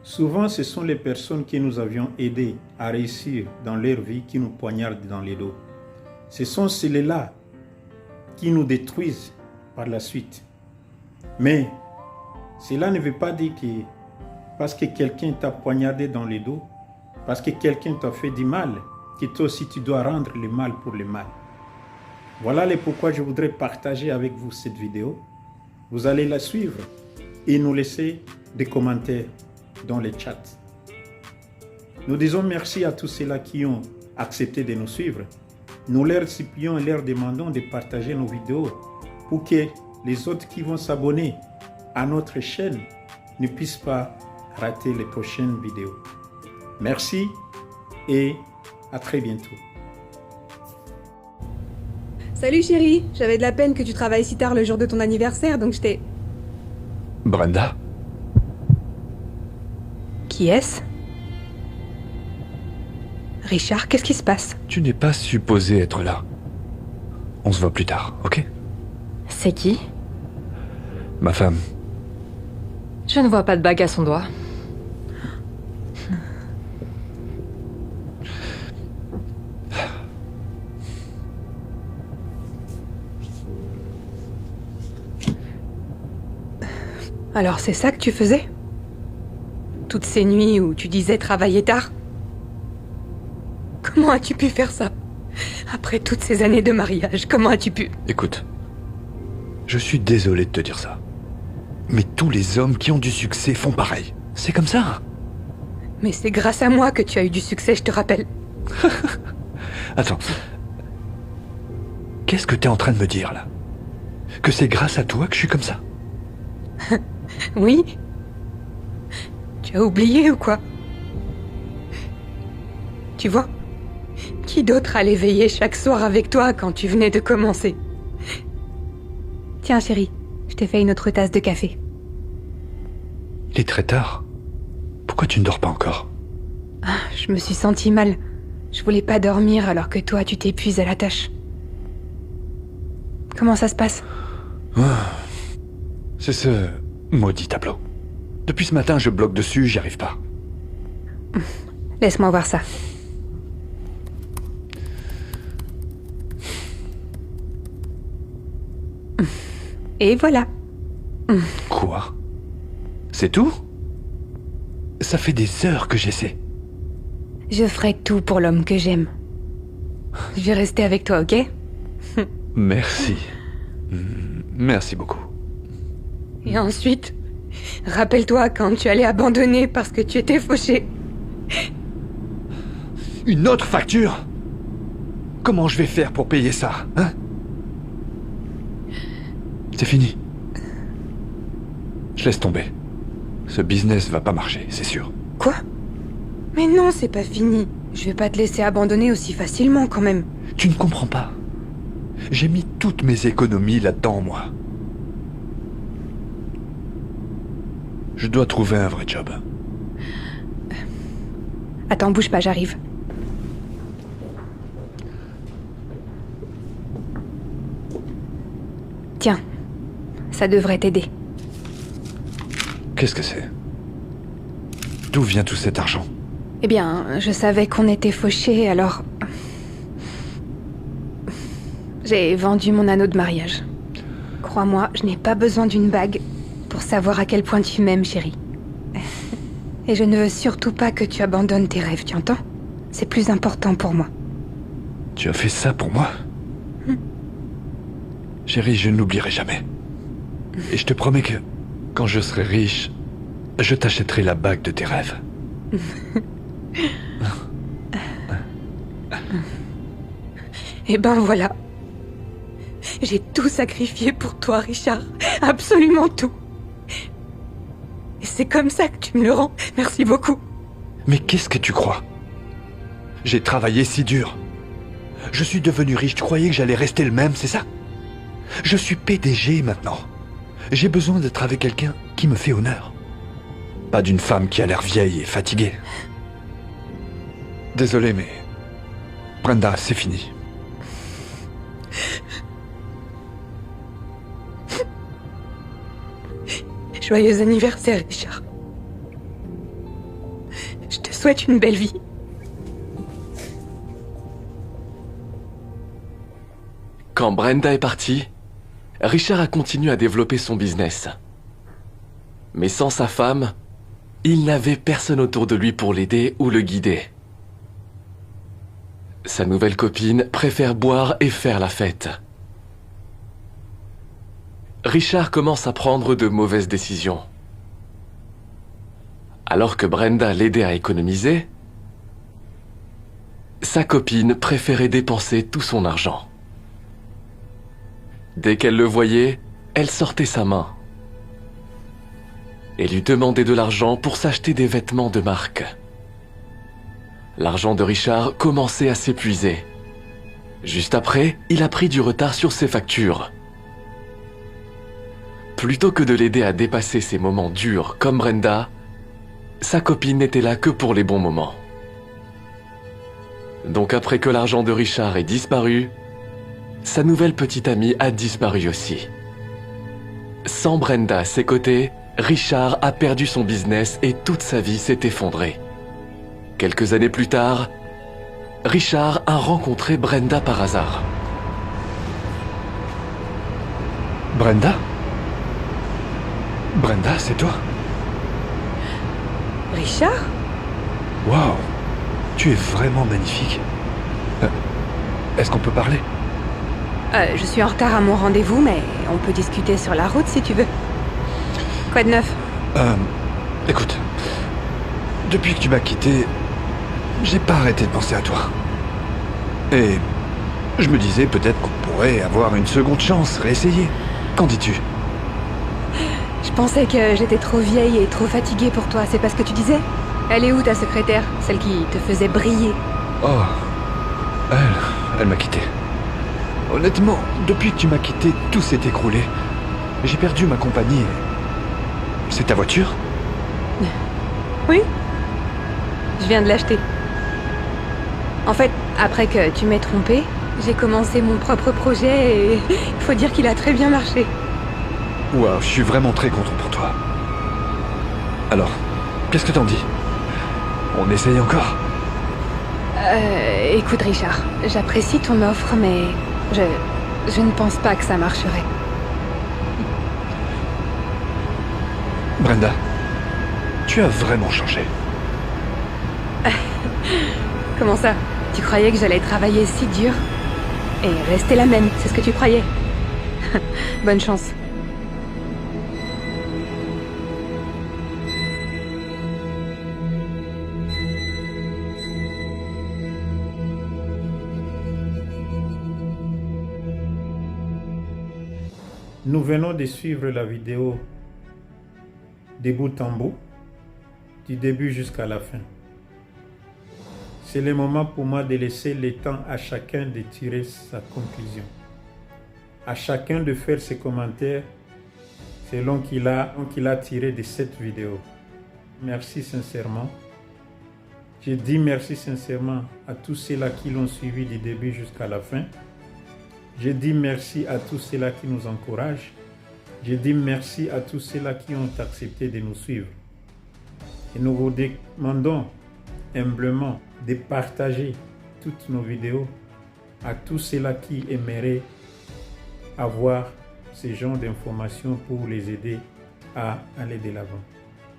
Souvent, ce sont les personnes que nous avions aidées à réussir dans leur vie qui nous poignardent dans les dos. Ce sont celles-là qui nous détruisent par la suite. Mais cela ne veut pas dire que parce que quelqu'un t'a poignardé dans le dos, parce que quelqu'un t'a fait du mal, que toi aussi tu dois rendre le mal pour le mal. Voilà le pourquoi je voudrais partager avec vous cette vidéo. Vous allez la suivre et nous laisser des commentaires dans les chats. Nous disons merci à tous ceux-là qui ont accepté de nous suivre. Nous leur supplions et leur demandons de partager nos vidéos pour que les autres qui vont s'abonner à notre chaîne ne puissent pas rater les prochaines vidéos. Merci et à très bientôt. Salut chérie, j'avais de la peine que tu travailles si tard le jour de ton anniversaire, donc je t'ai... Brenda? Qui est-ce? Richard, qu'est-ce qui se passe? Tu n'es pas supposé être là. On se voit plus tard, ok? C'est qui? Ma femme. Je ne vois pas de bague à son doigt. Alors c'est ça que tu faisais? Toutes ces nuits où tu disais travailler tard? Comment as-tu pu faire ça? Après toutes ces années de mariage, comment as-tu pu? Écoute, je suis désolé de te dire ça. Mais tous les hommes qui ont du succès font pareil. C'est comme ça. Mais c'est grâce à moi que tu as eu du succès, je te rappelle. Attends. Qu'est-ce que t'es en train de me dire, là? Que c'est grâce à toi que je suis comme ça? Oui? Tu as oublié ou quoi? Tu vois? Qui d'autre allait veiller chaque soir avec toi quand tu venais de commencer? Tiens chérie, je t'ai fait une autre tasse de café. Il est très tard. Pourquoi tu ne dors pas encore? Ah, je me suis sentie mal. Je voulais pas dormir alors que toi tu t'épuises à la tâche. Comment ça se passe? C'est ce maudit tableau. Depuis ce matin, je bloque dessus, j'y arrive pas. Laisse-moi voir ça. Et voilà. Quoi? C'est tout? Ça fait des heures que j'essaie. Je ferai tout pour l'homme que j'aime. Je vais rester avec toi, ok? Merci. Merci beaucoup. Et ensuite, rappelle-toi quand tu allais abandonner parce que tu étais fauché. Une autre facture? Comment je vais faire pour payer ça, hein? C'est fini. Je laisse tomber. Ce business va pas marcher, c'est sûr. Quoi? Mais non, c'est pas fini. Je vais pas te laisser abandonner aussi facilement quand même. Tu ne comprends pas. J'ai mis toutes mes économies là-dedans, moi. Je dois trouver un vrai job. Attends, bouge pas, j'arrive. Tiens, ça devrait t'aider. Qu'est-ce que c'est? D'où vient tout cet argent? Eh bien, je savais qu'on était fauchés, alors... J'ai vendu mon anneau de mariage. Crois-moi, je n'ai pas besoin d'une bague pour savoir à quel point tu m'aimes, chérie. Et je ne veux surtout pas que tu abandonnes tes rêves, tu entends? C'est plus important pour moi. Tu as fait ça pour moi? Chérie, je n'oublierai jamais. Et je te promets que, quand je serai riche, je t'achèterai la bague de tes rêves. Eh ben voilà. J'ai tout sacrifié pour toi, Richard. Absolument tout. Et c'est comme ça que tu me le rends. Merci beaucoup. Mais qu'est-ce que tu crois? J'ai travaillé si dur. Je suis devenu riche, tu croyais que j'allais rester le même, c'est ça? Je suis PDG maintenant. J'ai besoin d'être avec quelqu'un qui me fait honneur. Pas d'une femme qui a l'air vieille et fatiguée. Désolé, mais... Brenda, c'est fini. Joyeux anniversaire, Richard. souhaite une belle vie. Quand Brenda est partie, Richard a continué à développer son business. Mais sans sa femme, il n'avait personne autour de lui pour l'aider ou le guider. Sa nouvelle copine préfère boire et faire la fête. Richard commence à prendre de mauvaises décisions. Alors que Brenda l'aidait à économiser, sa copine préférait dépenser tout son argent. Dès qu'elle le voyait, elle sortait sa main et lui demandait de l'argent pour s'acheter des vêtements de marque. L'argent de Richard commençait à s'épuiser. Juste après, il a pris du retard sur ses factures. Plutôt que de l'aider à dépasser ces moments durs comme Brenda, sa copine n'était là que pour les bons moments. Donc après que l'argent de Richard ait disparu, sa nouvelle petite amie a disparu aussi. Sans Brenda à ses côtés, Richard a perdu son business et toute sa vie s'est effondrée. Quelques années plus tard, Richard a rencontré Brenda par hasard. Brenda? Brenda, c'est toi? Richard? Waouh! Tu es vraiment magnifique. Est-ce qu'on peut parler? Je suis en retard à mon rendez-vous, mais on peut discuter sur la route si tu veux. Quoi de neuf? Écoute, depuis que tu m'as quitté, j'ai pas arrêté de penser à toi. Et je me disais peut-être qu'on pourrait avoir une seconde chance, réessayer. Qu'en dis-tu? Je pensais que j'étais trop vieille et trop fatiguée pour toi, c'est pas ce que tu disais? Elle est où ta secrétaire? Celle qui te faisait briller? Oh, elle m'a quitté. Honnêtement, depuis que tu m'as quitté, tout s'est écroulé. J'ai perdu ma compagnie. C'est ta voiture? Oui. Je viens de l'acheter. En fait, après que tu m'aies trompée, j'ai commencé mon propre projet et il faut dire qu'il a très bien marché. Waouh, je suis vraiment très content pour toi. Alors, qu'est-ce que t'en dis? On essaye encore? Écoute Richard, j'apprécie ton offre, mais je ne pense pas que ça marcherait. Brenda, tu as vraiment changé. Comment ça? Tu croyais que j'allais travailler si dur? Et rester la même, c'est ce que tu croyais? Bonne chance. Nous venons de suivre la vidéo de bout en bout, du début jusqu'à la fin. C'est le moment pour moi de laisser le temps à chacun de tirer sa conclusion. À chacun de faire ses commentaires selon qu'il a tiré de cette vidéo. Merci sincèrement. Je dis merci sincèrement à tous ceux-là qui l'ont suivi du début jusqu'à la fin. Je dis merci à tous ceux-là qui nous encouragent. Je dis merci à tous ceux-là qui ont accepté de nous suivre. Et nous vous demandons humblement de partager toutes nos vidéos à tous ceux-là qui aimeraient avoir ce genre d'informations pour les aider à aller de l'avant.